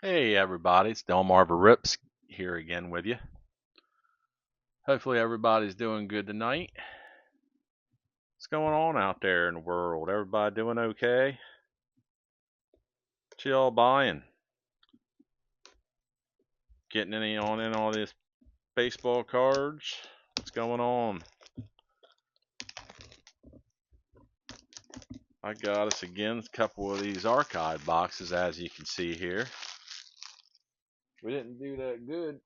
Hey everybody, it's Delmarva Rips here again with you. Hopefully everybody's doing good tonight. What's going on out there in the world? Everybody doing okay? What y'all buying? Getting any on in all these baseball cards? What's going on? I got us again a couple of these archive boxes, as you can see here. We didn't do that good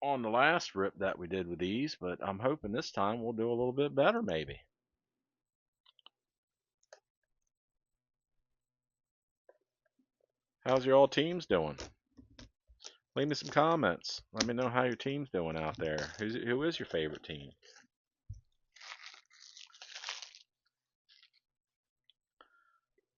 on the last rip that we did with these, but I'm hoping this time we'll do a little bit better maybe. How's your all teams doing? Leave me some comments. Let me know how your team's doing out there. Who is your favorite team?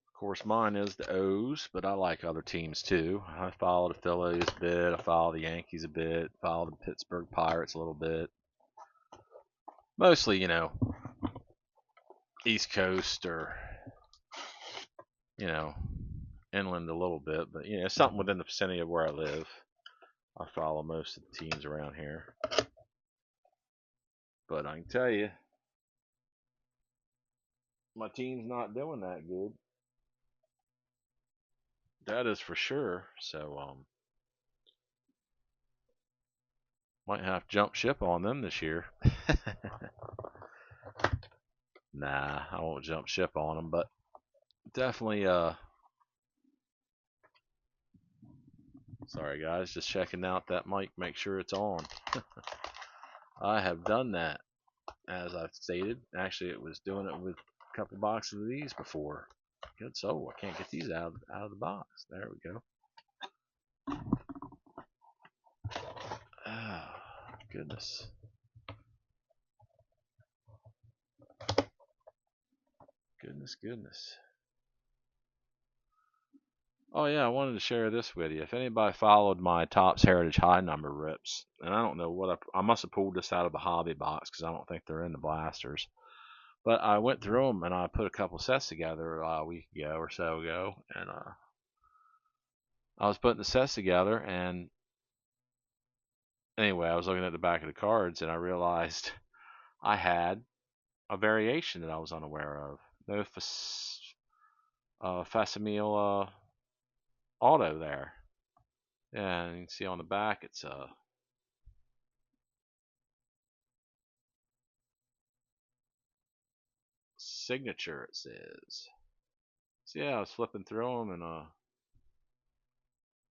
Of course, mine is the O's, but I like other teams too. I follow the Phillies a bit. I follow the Yankees a bit. Follow the Pittsburgh Pirates a little bit. Mostly, East Coast or you know, inland a little bit, but something within the vicinity of where I live. I follow most of the teams around here. But I can tell you, my team's not doing that good. That is for sure. So, might have to jump ship on them this year. Nah, I won't jump ship on them, but definitely, sorry guys, just checking out that mic, make sure it's on. I have done that, as I've stated. Actually, it was doing it with a couple boxes of these before. Good soul, I can't get these out of the box. There we go. Oh, goodness. Goodness. Oh yeah, I wanted to share this with you. If anybody followed my Topps Heritage High number rips, and I don't know what I must have pulled this out of a hobby box because I don't think they're in the blasters. But I went through them and I put a couple sets together a week ago or so ago, and I was putting the sets together, and anyway, I was looking at the back of the cards and I realized I had a variation that I was unaware of. No facsimile auto there. Yeah, and you can see on the back it's a signature, it says. So yeah, I was flipping through them and I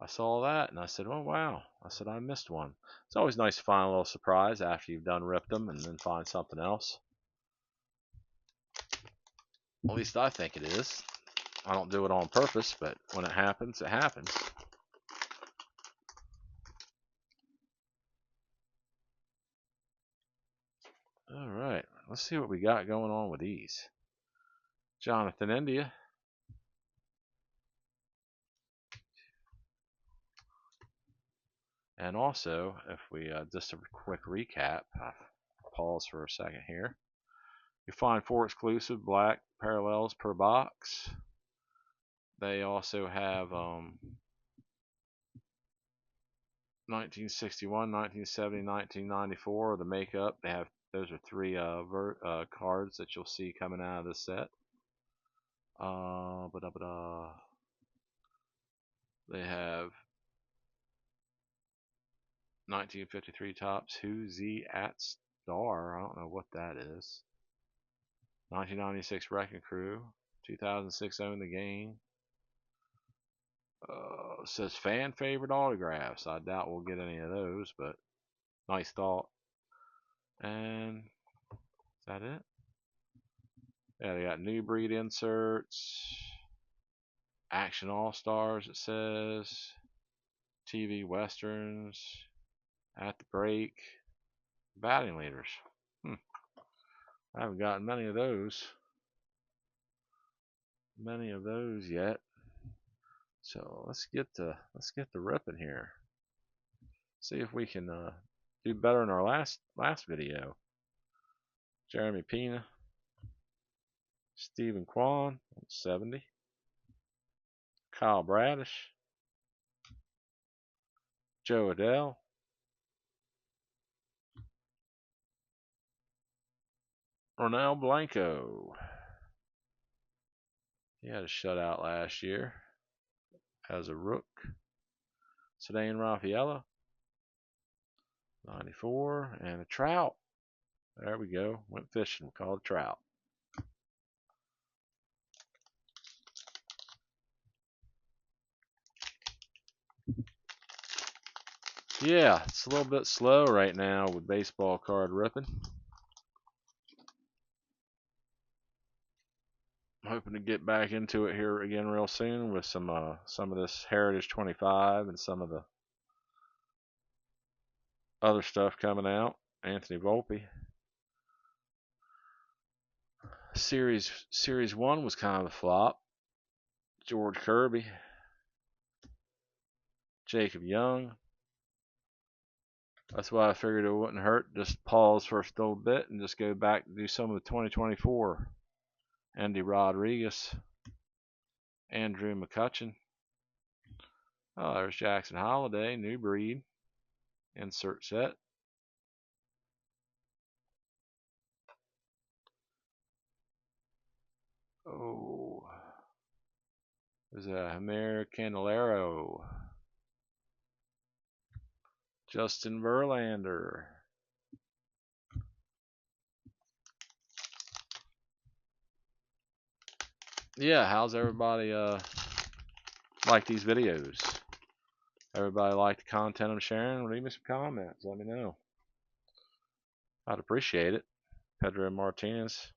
saw that and I said, "Oh wow!" I said, "I missed one." It's always nice to find a little surprise after you've done ripped them and then find something else. At least I think it is. I don't do it on purpose, but when it happens, it happens. All right, let's see what we got going on with these. Jonathan India. And also, if we just a quick recap, pause for a second here. You find 4 exclusive black parallels per box. They also have 1961, 1970, 1994, the makeup. They have those are three cards that you'll see coming out of this set. They have 1953 Topps Who Z at Star. I don't know what that is. 1996 Wrecking Crew. 2006 Own the Game. Says fan favorite autographs. I doubt we'll get any of those, but nice thought. And is that it? Yeah, they got new breed inserts, Action All Stars, it says, TV Westerns, At the Break, batting leaders. I haven't gotten many of those yet. So let's get the ripping here. See if we can do better in our last video. Jeremy Pena, Stephen Kwan, 70, Kyle Bradish, Joe Adele. Ronel Blanco. He had a shutout last year as a rook. Sedan Raffaella. 94. And a trout. There we go. Went fishing. Called a trout. Yeah, it's a little bit slow right now with baseball card ripping. I'm hoping to get back into it here again real soon with some of this Heritage 25 and some of the other stuff coming out. Anthony Volpe. Series 1 was kind of a flop. George Kirby. Jacob Young. That's why I figured it wouldn't hurt. Just pause for a little bit and just go back and do some of the 2024. Andy Rodriguez. Andrew McCutchen. Oh, there's Jackson Holiday. New breed. Insert set. Oh, there's a Javier Candelario. Justin Verlander. Yeah, how's everybody like these videos? Everybody like the content I'm sharing? Leave me some comments. Let me know. I'd appreciate it. Pedro Martinez.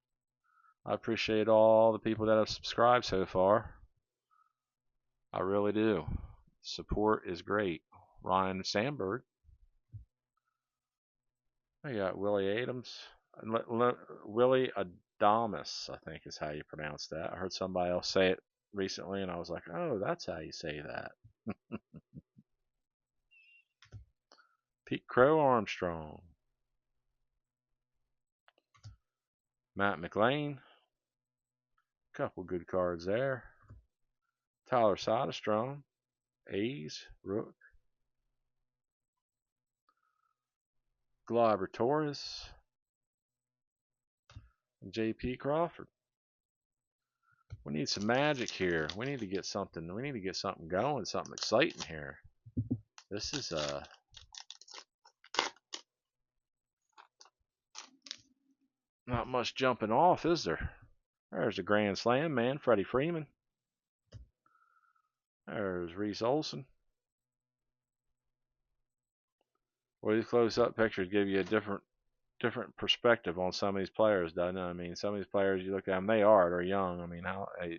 I appreciate all the people that have subscribed so far. I really do. Support is great. Ryan Sandberg. I got Willie Adams. Willie Adamas, I think is how you pronounce that. I heard somebody else say it recently, and I was like, oh, that's how you say that. Pete Crow Armstrong. Matt McLean. Couple good cards there. Tyler Soderstrom. A's. Rook. Gleyber Torres. And J.P. Crawford. We need some magic here. We need to get something. We need to get something going. Something exciting here. This is not much jumping off, is there? There's a Grand Slam man, Freddie Freeman. There's Reese Olson. Well, these close-up pictures give you a different perspective on some of these players, doesn't it? I mean, some of these players, you look at them, they're young. I mean, you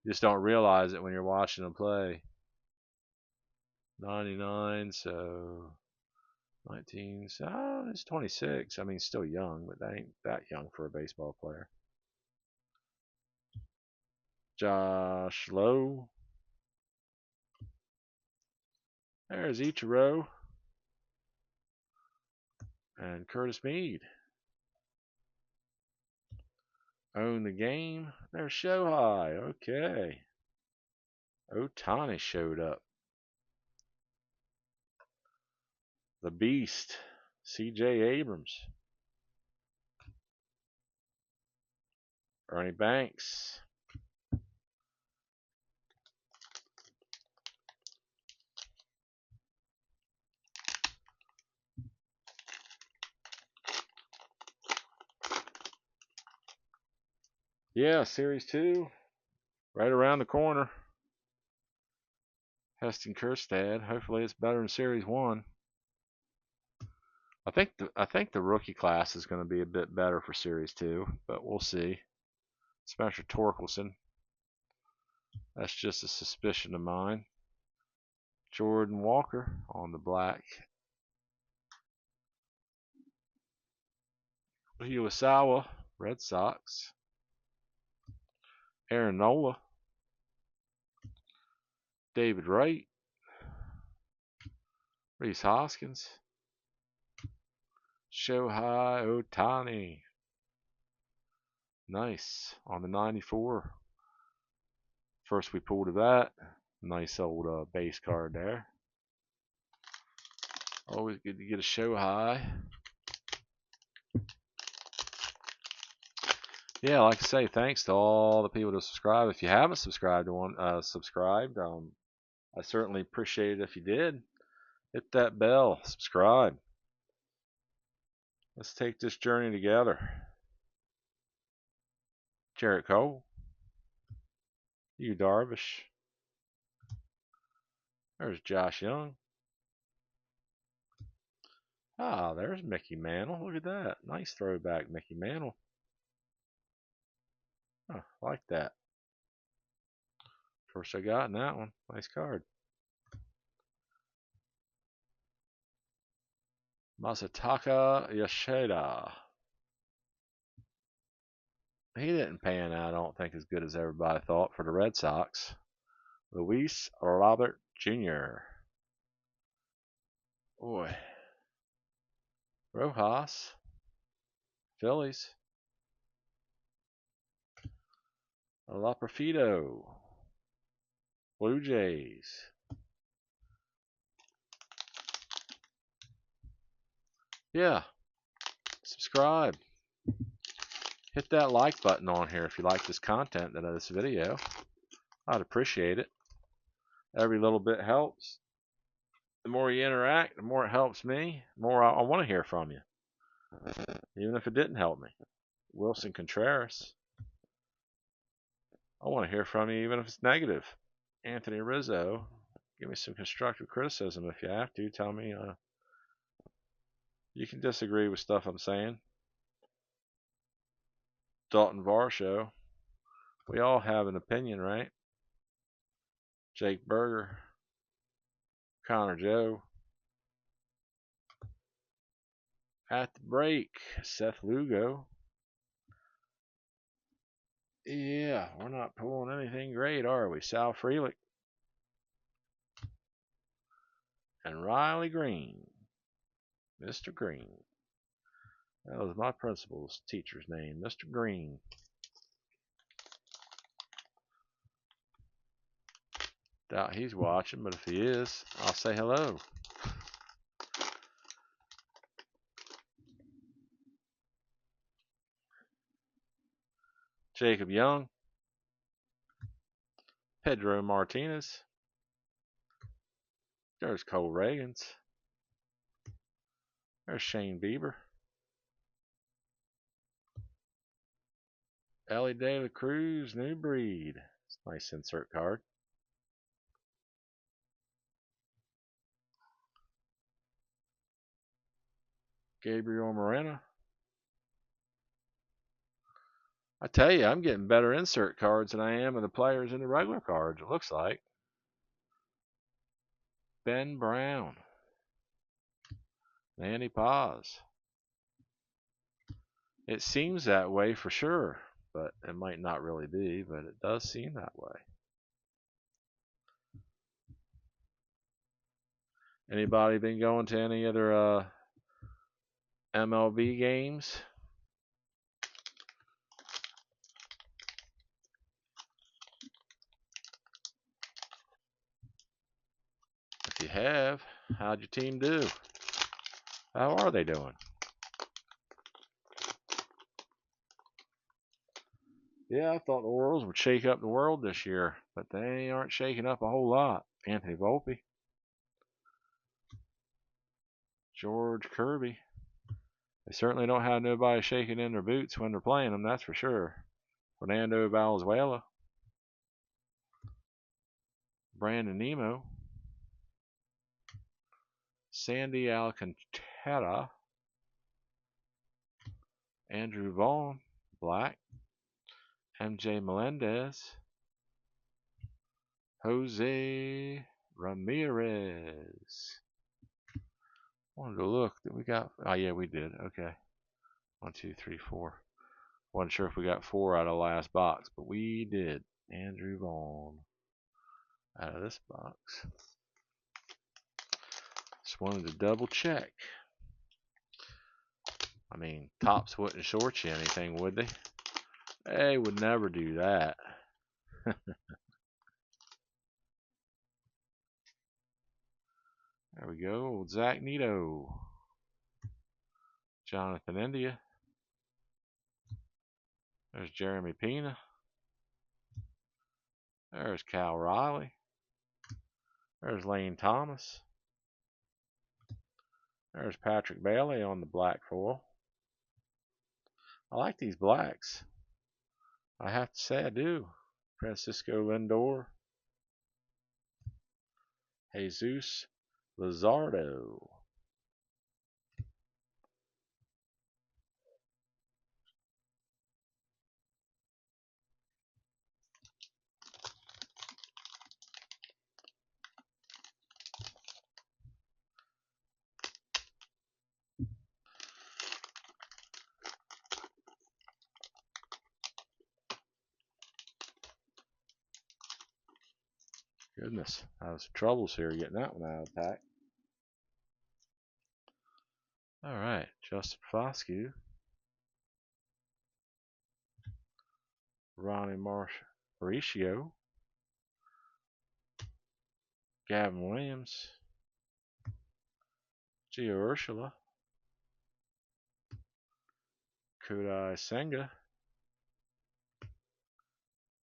just don't realize it when you're watching them play. 99, so 19, so it's 26. I mean, still young, but that ain't that young for a baseball player. Josh Lowe. There's Ichiro. And Curtis Mead. Own the game. There's Shohei. Okay. Otani showed up. The Beast. C.J. Abrams. Ernie Banks. Yeah, Series 2. Right around the corner. Heston Kjerstad. Hopefully it's better than Series 1. I think the rookie class is going to be a bit better for Series 2, but we'll see. Spencer Torkelson. That's just a suspicion of mine. Jordan Walker on the black. Iwasawa, Red Sox. Aaron Nola. David Wright. Reese Hoskins. Shohei Otani. Nice. On the 94. First we pulled of that. Nice old base card there. Always good to get a show high. Yeah, like I say, thanks to all the people that subscribe. If you haven't subscribed I certainly appreciate it if you did. Hit that bell, subscribe. Let's take this journey together. Jarrett Cole, Yu Darvish. There's Josh Young. Ah, there's Mickey Mantle. Look at that. Nice throwback, Mickey Mantle. Oh, like that. First I got in that one. Nice card. Masataka Yoshida. He didn't pan out, I don't think, as good as everybody thought for the Red Sox. Luis Robert Jr. Boy. Rojas. Phillies. La Perfido. Blue Jays. Yeah. Subscribe. Hit that like button on here if you like this content of this video. I'd appreciate it. Every little bit helps. The more you interact, the more it helps me. The more I want to hear from you. Even if it didn't help me. Wilson Contreras. I want to hear from you even if it's negative. Anthony Rizzo. Give me some constructive criticism if you have to. Tell me you can disagree with stuff I'm saying. Dalton Varsho. We all have an opinion, right? Jake Berger. Connor Joe. At the break, Seth Lugo. Yeah, we're not pulling anything great, are we? Sal Frelick. And Riley Green. Mr. Green. That was my principal's teacher's name, Mr. Green. Doubt he's watching, but if he is, I'll say hello. Jacob Young. Pedro Martinez. There's Cole Reagans. There's Shane Bieber. Ellie De La Cruz, New Breed. It's a nice insert card. Gabriel Moreno. I tell you, I'm getting better insert cards than I am of the players in the regular cards, it looks like. Ben Brown. Manny Paz. It seems that way for sure, but it might not really be, but it does seem that way. Anybody been going to any other MLB games? If you have, how'd your team do? How are they doing? Yeah, I thought the Orioles would shake up the world this year, but they aren't shaking up a whole lot. Anthony Volpe. George Kirby. They certainly don't have nobody shaking in their boots when they're playing them, that's for sure. Fernando Valenzuela. Brandon Nemo. Sandy Alcantara. Andrew Vaughn. Black. MJ Melendez. Jose Ramirez. Wanted to look. Did we got? Oh yeah, we did. Okay. 1, 2, 3, 4. Wasn't sure if we got 4 out of the last box, but we did. Andrew Vaughn out of this box. Just wanted to double check. I mean, Topps wouldn't short you anything, would they? They would never do that. There we go, old Zach Neto. Jonathan India. There's Jeremy Pena. There's Cal Riley. There's Lane Thomas. There's Patrick Bailey on the black foil. I like these blacks. I have to say I do. Francisco Lindor. Jesus Luzardo. Goodness, I was troubles here getting that one out of the pack. All right, Justin Foscue, Ronnie Mauricio, Gavin Williams, Gio Urshela, Kodai Senga.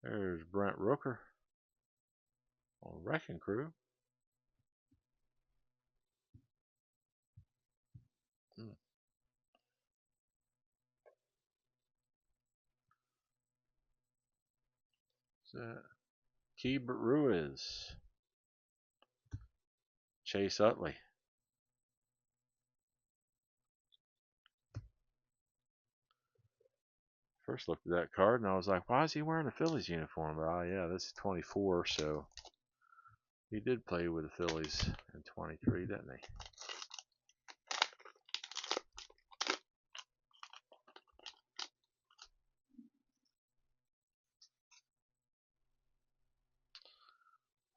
There's Brent Rooker on Wrecking Crew. Keibert Ruiz, Chase Utley. First looked at that card and I was like, why is he wearing a Phillies uniform? But yeah, this is 24, so he did play with the Phillies in 23, didn't he?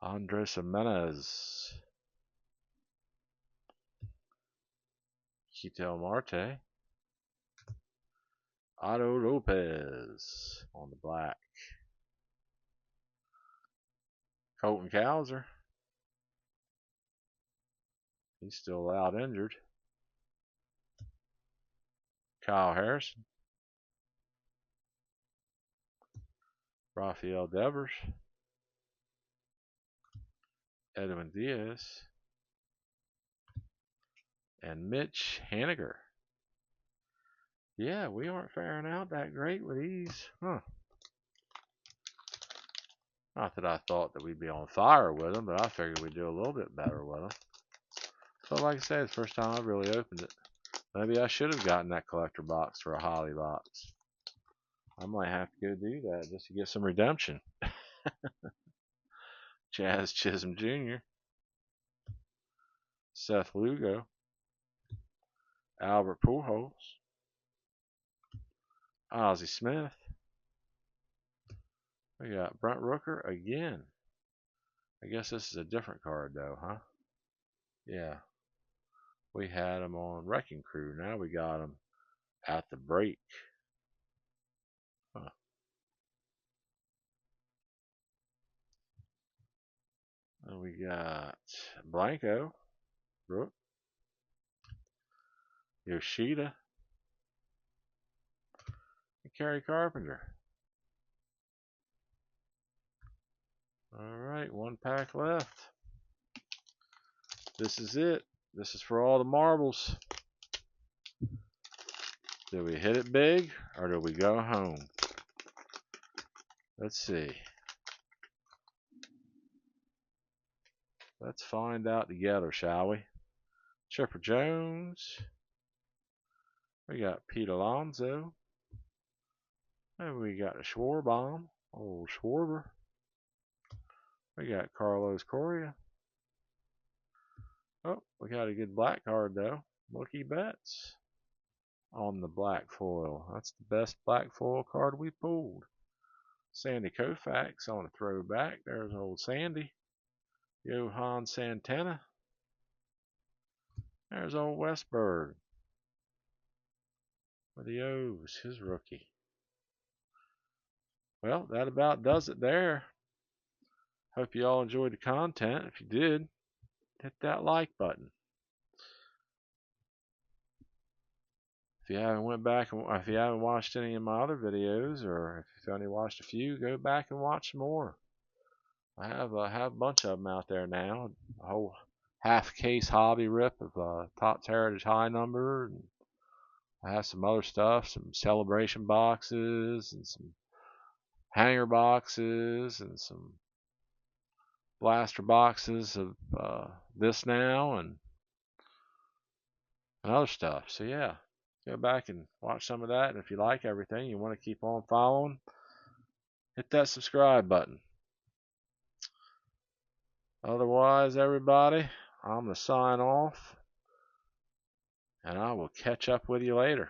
Andres Jimenez, Ketel Marte, Otto Lopez on the black, Colton Cowser, he's still out injured, Kyle Harrison, Rafael Devers, Edwin Diaz, and Mitch Haniger. Yeah, we aren't faring out that great with these. Huh. Not that I thought that we'd be on fire with them, but I figured we'd do a little bit better with them. So like I said, it's the first time I've really opened it. Maybe I should have gotten that collector box for a Holly box. I might have to go do that just to get some redemption. Jazz Chisholm Jr., Seth Lugo, Albert Pujols, Ozzie Smith. We got Brent Rooker again. I guess this is a different card though, huh? Yeah. We had him on Wrecking Crew. Now we got him at the break. Huh. And we got Blanco, Brooke, Yoshida, and Kerry Carpenter. Alright, one pack left. This is it. This is for all the marbles. Do we hit it big or do we go home? Let's see. Let's find out together, shall we? Chipper Jones. We got Pete Alonso. And we got a Schwarbaum. Old Schwarber. We got Carlos Correa. Oh, we got a good black card though. Mookie Betts on the black foil. That's the best black foil card we pulled. Sandy Koufax on a throwback. There's old Sandy. Johan Santana. There's old Westberg with the O's, his rookie. Well, that about does it there. Hope you all enjoyed the content. If you did, hit that like button. If you haven't went back and if you haven't watched any of my other videos, or if you've only watched a few, go back and watch some more. I have a bunch of them out there now. A whole half case hobby rip of TOPPS Heritage High number. And I have some other stuff, some celebration boxes and some hanger boxes and some blaster boxes of this now and other stuff. So yeah, go back and watch some of that. And if you like everything, you want to keep on following, hit that subscribe button. Otherwise, everybody, I'm going to sign off, and I will catch up with you later.